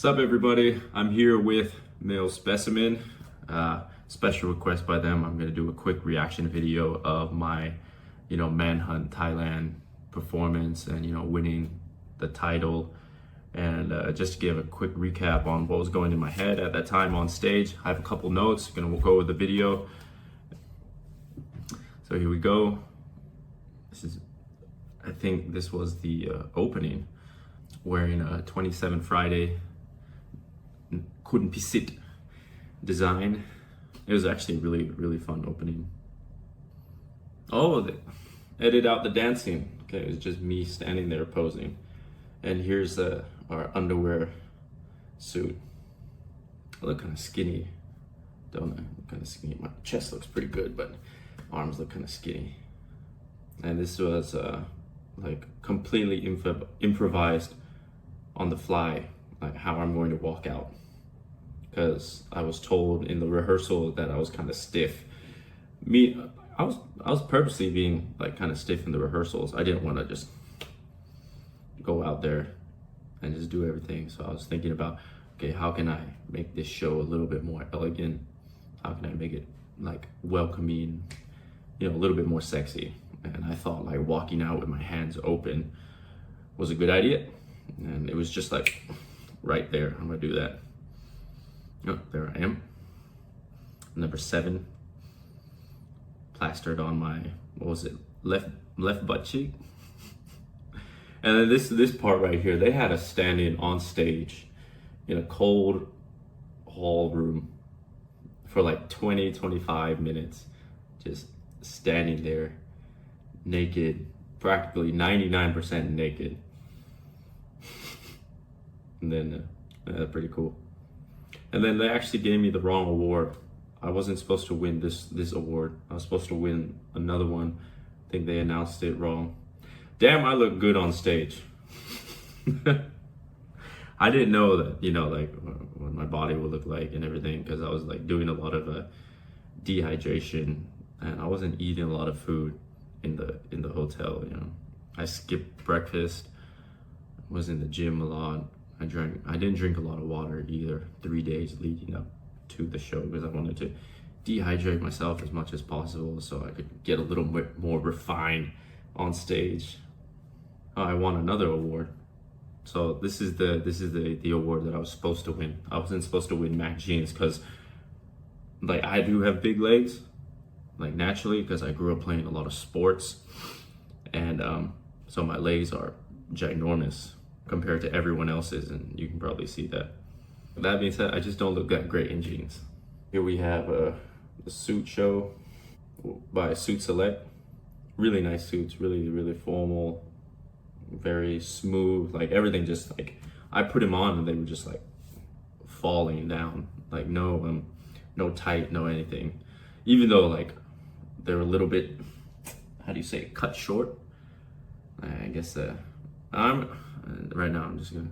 What's up, everybody? I'm here with male Specimen. Special request by them. I'm gonna do a quick reaction video of my, Manhunt Thailand performance and winning the title, and just to give a quick recap on what was going in my head at that time on stage. I have a couple notes. Gonna go with the video. So here we go. I think this was the opening, wearing a 27 Friday 𝗬𝗃𝗯𝗃 design. It was actually a really fun opening. Oh, they edit out the dancing. Okay, it was just me standing there posing. And here's our underwear suit. I look kind of skinny, don't I? I look kind of skinny. My chest looks pretty good, but arms look kind of skinny. And this was like completely improvised on the fly, like how I'm going to walk out. Because I was told in the rehearsal that I was kind of stiff. I was purposely being like kind of stiff in the rehearsals. I didn't want to just go out there and just do everything. So I was thinking about, okay, how can I make this show a little bit more elegant? How can I make it like welcoming, a little bit more sexy? And I thought like walking out with my hands open was a good idea. And it was just like right there. I'm gonna do that. Oh, there I am. Number 7, plastered on my, left butt cheek. And then this part right here, they had us standing on stage in a cold hall room for like 25 minutes, just standing there naked, practically 99% naked. And then pretty cool. And then they actually gave me the wrong award. I wasn't supposed to win this award. I was supposed to win another one. I think they announced it wrong. Damn, I look good on stage. I didn't know that, like what my body would look like and everything, because I was like doing a lot of dehydration, and I wasn't eating a lot of food in the hotel. I skipped breakfast, was in the gym a lot. I didn't drink a lot of water either 3 days leading up to the show, because I wanted to dehydrate myself as much as possible so I could get a little bit more refined on stage. I won another award. So this is the award that I was supposed to win. I wasn't supposed to win Mac Jeans because like I do have big legs, like naturally, because I grew up playing a lot of sports, and so my legs are ginormous compared to everyone else's, and you can probably see that. That being said, I just don't look that great in jeans. Here we have the suit show by Suit Select. Really nice suits, really formal, very smooth, like everything just like, I put them on and they were just like falling down, like no tight, no anything. Even though like they're a little bit, how do you say, cut short? I guess right now I'm just gonna.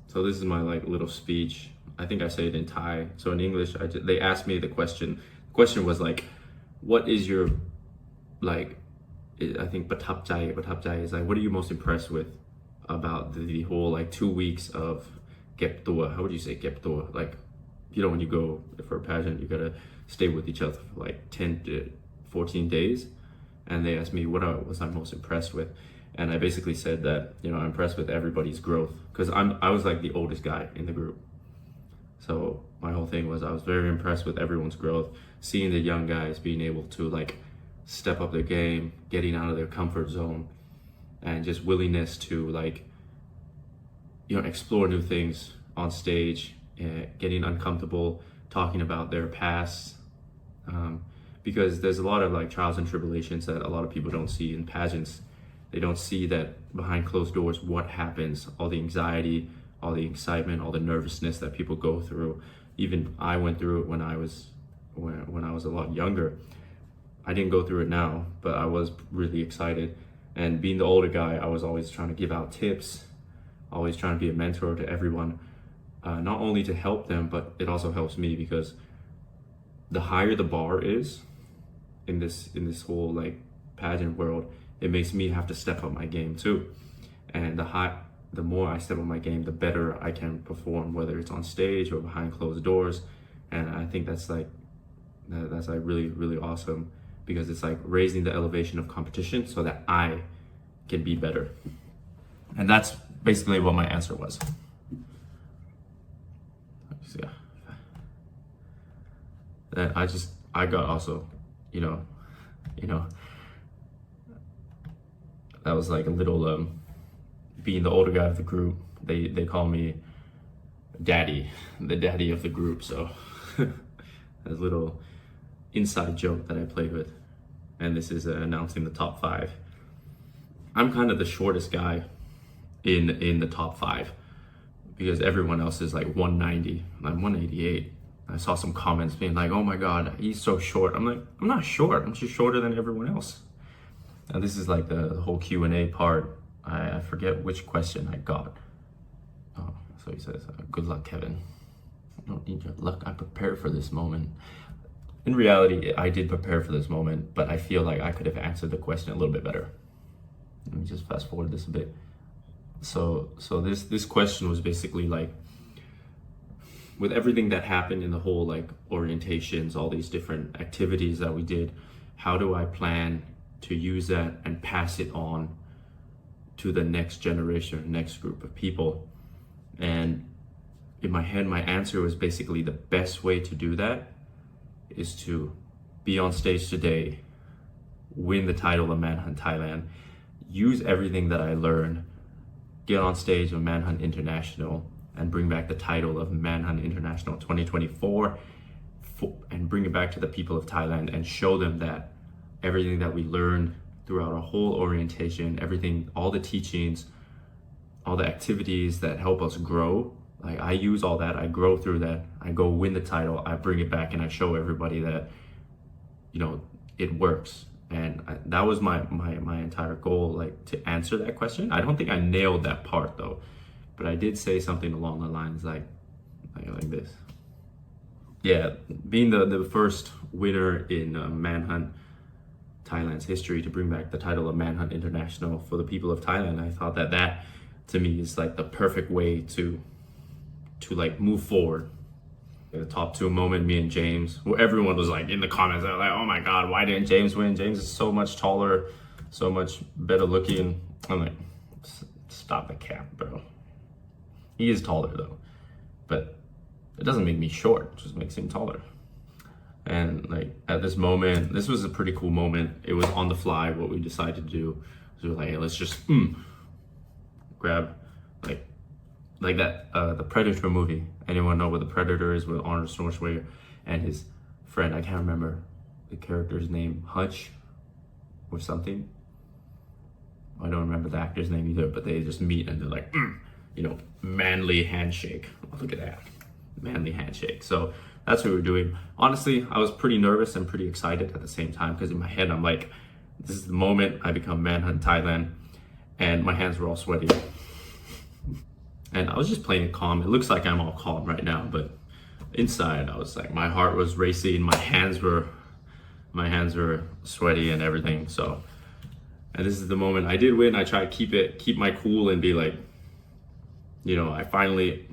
So this is my like little speech. I think I say it in Thai. So in English, they asked me the question. The question was like, what is your, like, I think 𝗵𝗃 is like, what are you most impressed with about the whole like 2 weeks of 𝗬𝗃𝗃𝗃? How would you say 𝗬𝗃𝗃? Like, when you go for a pageant, you gotta stay with each other for like 10 to 14 days. And they asked me what was I most impressed with. And I basically said that, I'm impressed with everybody's growth, because I was like the oldest guy in the group. So my whole thing was I was very impressed with everyone's growth, seeing the young guys being able to like step up their game, getting out of their comfort zone, and just willingness to like, explore new things on stage, getting uncomfortable, talking about their past. Because there's a lot of like trials and tribulations that a lot of people don't see in pageants. They don't see that behind closed doors, what happens, all the anxiety, all the excitement, all the nervousness that people go through. Even I went through it when I was a lot younger. I didn't go through it now, but I was really excited. And being the older guy, I was always trying to give out tips, always trying to be a mentor to everyone, not only to help them, but it also helps me, because the higher the bar is in this whole like pageant world, it makes me have to step up my game too. And the more I step on my game, the better I can perform, whether it's on stage or behind closed doors. And I think that's like really, really awesome, because it's like raising the elevation of competition so that I can be better. And that's basically what my answer was. Yeah. Then I got also, you know, that was like a little, being the older guy of the group, they call me daddy, the daddy of the group. So that's a little inside joke that I played with. And this is announcing the top 5. I'm kind of the shortest guy in the top 5, because everyone else is like 190. I'm 188. I saw some comments being like, oh my God, he's so short. I'm like, I'm not short. I'm just shorter than everyone else. And this is like the whole Q&A part. I forget which question I got. Oh, so he says, good luck, Kevin. I don't need your luck. I prepared for this moment. In reality, I did prepare for this moment, but I feel like I could have answered the question a little bit better. Let me just fast forward this a bit. So this question was basically like, with everything that happened in the whole like orientations, all these different activities that we did, how do I plan to use that and pass it on to the next generation, next group of people? And in my head, my answer was basically the best way to do that is to be on stage today, win the title of Manhunt Thailand, use everything that I learned, get on stage with Manhunt International, and bring back the title of Manhunt International 2024, and bring it back to the people of Thailand and show them that everything that we learned throughout our whole orientation, everything, all the teachings, all the activities that help us grow, like I use all that, I grow through that, I go win the title, I bring it back, and I show everybody that, you know, it works. And that was my entire goal, like to answer that question. I don't think I nailed that part though, but I did say something along the lines like this. Yeah, being the first winner in Manhunt Thailand's history to bring back the title of Manhunt International for the people of Thailand, I thought that to me is like the perfect way to like move forward. The top 2 moment, me and James, where everyone was like in the comments, they were like, oh my God, why didn't James win? James is so much taller, so much better looking. I'm like, stop the cap, bro. He is taller though, but it doesn't make me short, it just makes him taller. And like at this moment, this was a pretty cool moment. It was on the fly what we decided to do. So we were like, hey, let's just grab like that, the Predator movie. Anyone know what the Predator is, with Arnold Schwarzenegger and his friend? I can't remember the character's name, Hutch or something. I don't remember the actor's name either, but they just meet and they're like, you know, manly handshake. Oh, look at that, manly handshake. So that's what we're doing. Honestly, I was pretty nervous and pretty excited at the same time, because in my head, I'm like, this is the moment I become Manhunt Thailand, and my hands were all sweaty. And I was just playing it calm. It looks like I'm all calm right now, but inside I was like, my heart was racing, my hands were sweaty and everything. So, and this is the moment I did win. I tried to keep my cool and be like, you know, I finally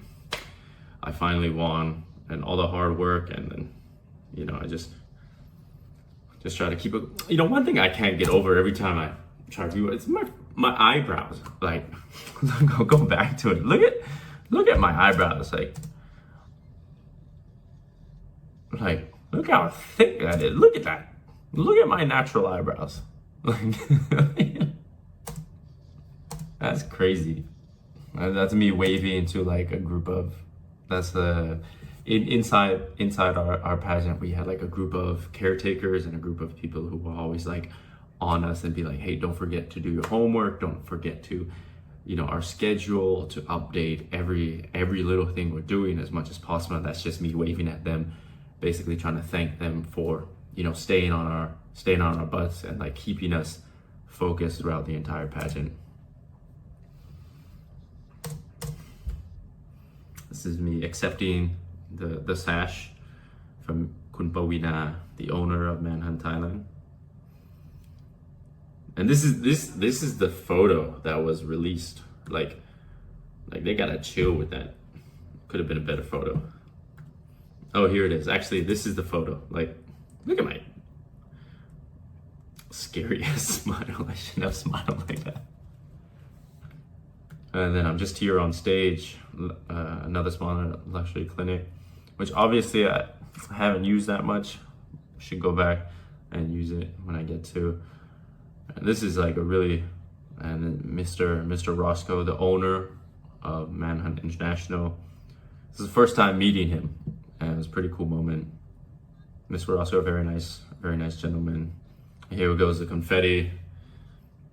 won, and all the hard work, and then, you know, I just try to keep it. You know, one thing I can't get over every time I try to do it, it's my eyebrows. Like, go back to it. Look at my eyebrows. Like, look how thick that is. Look at that. Look at my natural eyebrows. Like, that's crazy. That's me waving to like a group of. That's the inside our pageant. We had like a group of caretakers and a group of people who were always like on us and be like, hey, don't forget to do your homework, don't forget to, you know, our schedule, to update every little thing we're doing as much as possible. And that's just me waving at them, basically trying to thank them for, you know, staying on our butts and like keeping us focused throughout the entire pageant. This is me accepting the sash from 𝗬𝗃𝗯𝗏, the owner of Manhunt Thailand. And this is the photo that was released. Like, Like, they gotta chill with that. Could have been a better photo. Oh, here it is. Actually, this is the photo. Like, look at my scary ass smile. I shouldn't have smiled like that. And then I'm just here on stage, another smaller luxury clinic, which obviously I haven't used that much. Should go back and use it when I get to. And this is like a really, and then Mr. Roscoe, the owner of Manhunt International. This is the first time meeting him, and it was a pretty cool moment. Mr. Roscoe, very nice gentleman. And here goes the confetti.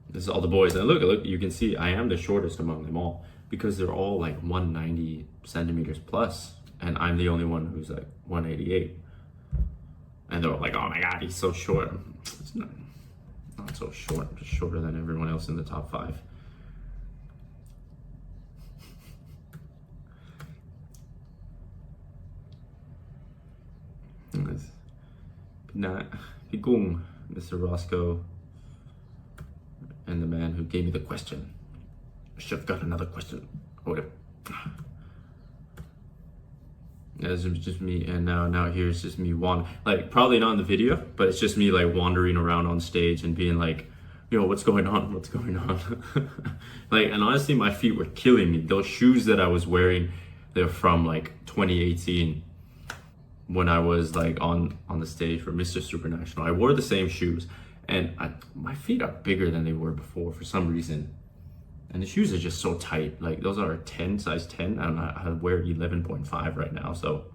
This is all the boys. And look, you can see I am the shortest among them all because they're all like 190 centimeters plus, and I'm the only one who's like 188. And they're all like, oh my God, he's so short. It's not so short, I'm just shorter than everyone else in the top 5. 𝗦𝗵𝟂𝗯𝗲, Mr. Roscoe, and the man who gave me the question. I should have got another question. Whatever. This is just me, and now here's just me like, probably not in the video, but it's just me like wandering around on stage and being like, yo, what's going on? Like, and honestly, my feet were killing me. Those shoes that I was wearing, they're from like 2018 when I was like on the stage for Mr. Supranational. I wore the same shoes, and my feet are bigger than they were before for some reason. And the shoes are just so tight. Like, those are size 10. I wear 11.5 right now, so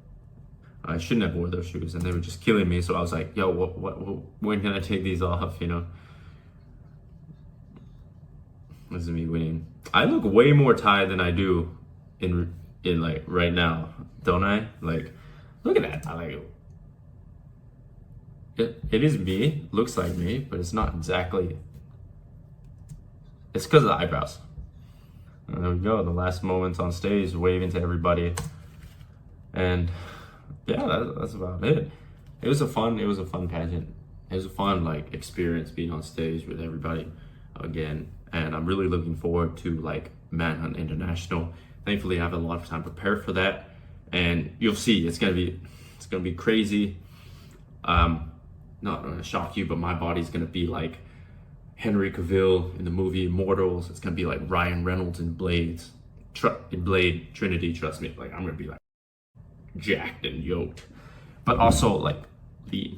I shouldn't have wore those shoes, and they were just killing me. So I was like, yo, when can I take these off, you know? This is me winning. I look way more Thai than I do in like right now, don't I? Like, look at that. I like it is me, looks like me, but it's not exactly. It's because of the eyebrows. And there we go, the last moments on stage, waving to everybody. And yeah, that's about it. It was a fun pageant. It was a fun like experience being on stage with everybody again. And I'm really looking forward to like Manhunt International. Thankfully, I have a lot of time prepared for that. And you'll see, it's gonna be crazy. Not gonna shock you, but my body's gonna be like Henry Cavill in the movie Immortals. It's gonna be like Ryan Reynolds in Blade Trinity. Trust me, like I'm gonna be like jacked and yoked. But also like a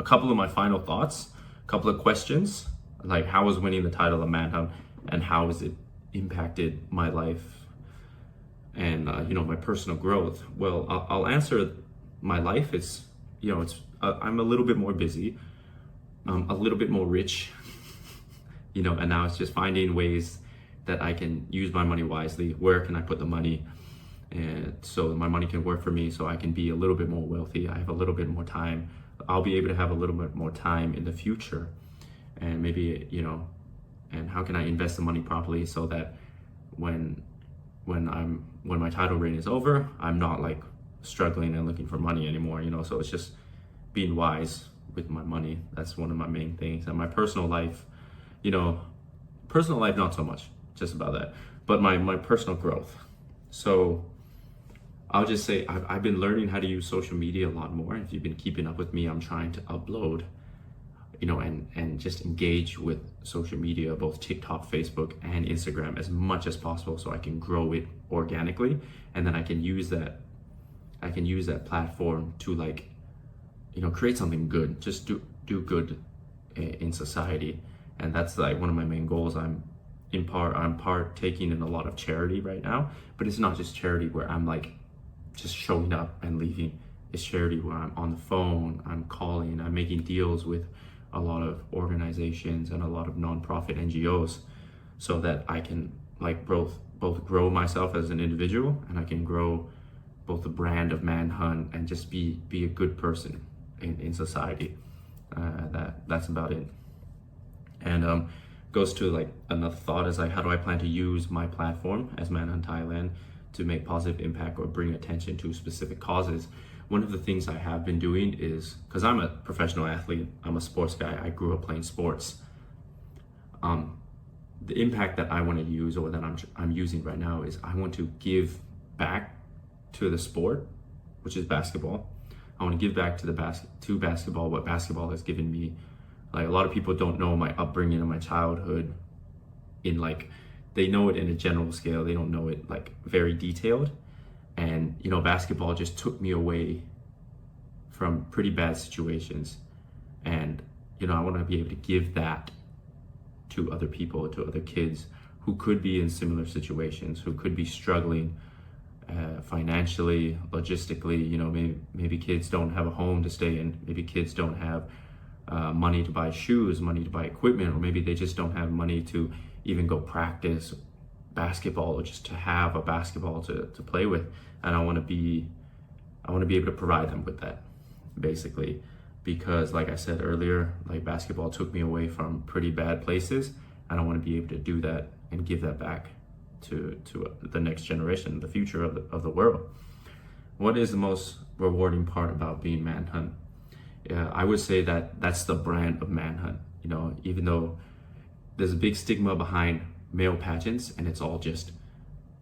couple of my final thoughts, a couple of questions, like how was winning the title of Manhunt, and how has it impacted my life and my personal growth. Well, I'll answer. My life is, I'm a little bit more busy. A little bit more rich, and now it's just finding ways that I can use my money wisely. Where can I put the money? And so my money can work for me, so I can be a little bit more wealthy. I have a little bit more time. I'll be able to have a little bit more time in the future. And maybe, and how can I invest the money properly so that when my title reign is over, I'm not like struggling and looking for money anymore, so it's just being wise with my money. That's one of my main things. And my personal life, not so much, just about that, but my personal growth. So I'll just say I've been learning how to use social media a lot more. If you've been keeping up with me, I'm trying to upload, and just engage with social media, both TikTok, Facebook, and Instagram as much as possible, so I can grow it organically. And then I can use that platform to like, create something good, just do good in society. And that's like one of my main goals. I'm partaking in a lot of charity right now, but it's not just charity where I'm like just showing up and leaving. It's charity where I'm on the phone, I'm calling, I'm making deals with a lot of organizations and a lot of nonprofit NGOs, so that I can like both grow myself as an individual, and I can grow both the brand of Manhunt and just be a good person in society. That's about it. And goes to like another thought is like, how do I plan to use my platform as Manhunt Thailand to make positive impact or bring attention to specific causes? One of the things I have been doing is, because I'm a professional athlete, I'm a sports guy, I grew up playing sports. the impact that I want to use, or that I'm using right now, is I want to give back to the sport, which is basketball. I want to give back to basketball what basketball has given me. Like, a lot of people don't know my upbringing and my childhood in like, they know it in a general scale, they don't know it like very detailed. And you know, basketball just took me away from pretty bad situations. And you know, I want to be able to give that to other people, to other kids who could be in similar situations, who could be struggling financially, logistically. You know, maybe kids don't have a home to stay in, maybe kids don't have money to buy shoes, money to buy equipment, or maybe they just don't have money to even go practice basketball, or just to have a basketball to play with. And I want to be able to provide them with that, basically, because like I said earlier, like, basketball took me away from pretty bad places, and I want to be able to do that and give that back to the next generation, the future of the world. What is the most rewarding part about being Manhunt? I would say that that's the brand of Manhunt. You know, even though there's a big stigma behind male pageants, and it's all just,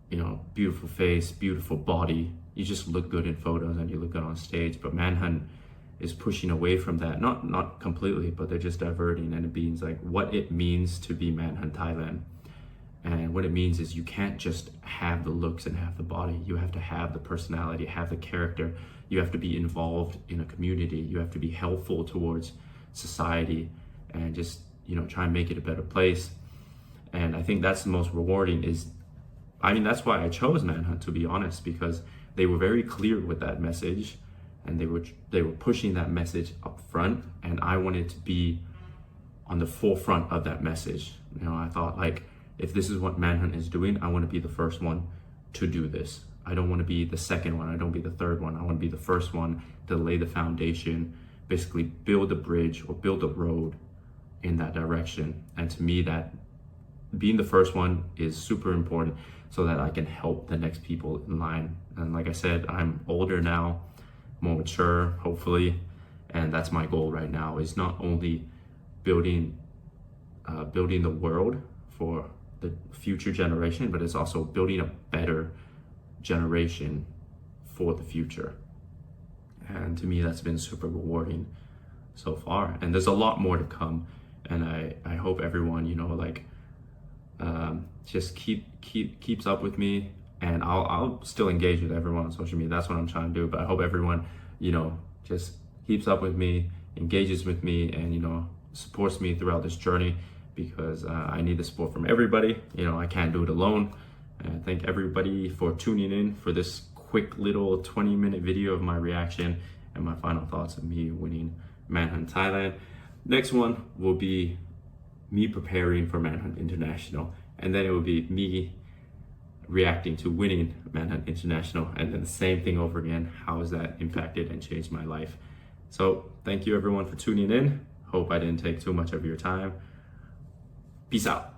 you know, beautiful face, beautiful body, you just look good in photos and you look good on stage. But Manhunt is pushing away from that, not completely, but they're just diverting, and it means like what it means to be Manhunt Thailand. And what it means is you can't just have the looks and have the body. You have to have the personality, have the character. You have to be involved in a community. You have to be helpful towards society, and just, you know, try and make it a better place. And I think that's the most rewarding. That's why I chose Manhunt, to be honest, because they were very clear with that message, and they were pushing that message up front, and I wanted to be on the forefront of that message. You know, I thought, like, if this is what Manhunt is doing, I want to be the first one to do this. I don't want to be the second one. I don't want to be the third one. I want to be the first one to lay the foundation, basically build a bridge or build a road in that direction. And to me, that being the first one is super important, so that I can help the next people in line. And like I said, I'm older now, more mature, hopefully. And that's my goal right now, is not only building the world for the future generation, but it's also building a better generation for the future. And to me, that's been super rewarding so far. And there's a lot more to come. And I hope everyone, you know, like, just keeps up with me, and I'll still engage with everyone on social media. That's what I'm trying to do. But I hope everyone, you know, just keeps up with me, engages with me, and, you know, supports me throughout this journey, because I need the support from everybody. You know, I can't do it alone. And thank everybody for tuning in for this quick little 20-minute video of my reaction and my final thoughts of me winning Manhunt Thailand. Next one will be me preparing for Manhunt International, and then it will be me reacting to winning Manhunt International, and then the same thing over again. How has that impacted and changed my life? So thank you everyone for tuning in. Hope I didn't take too much of your time. Peace out.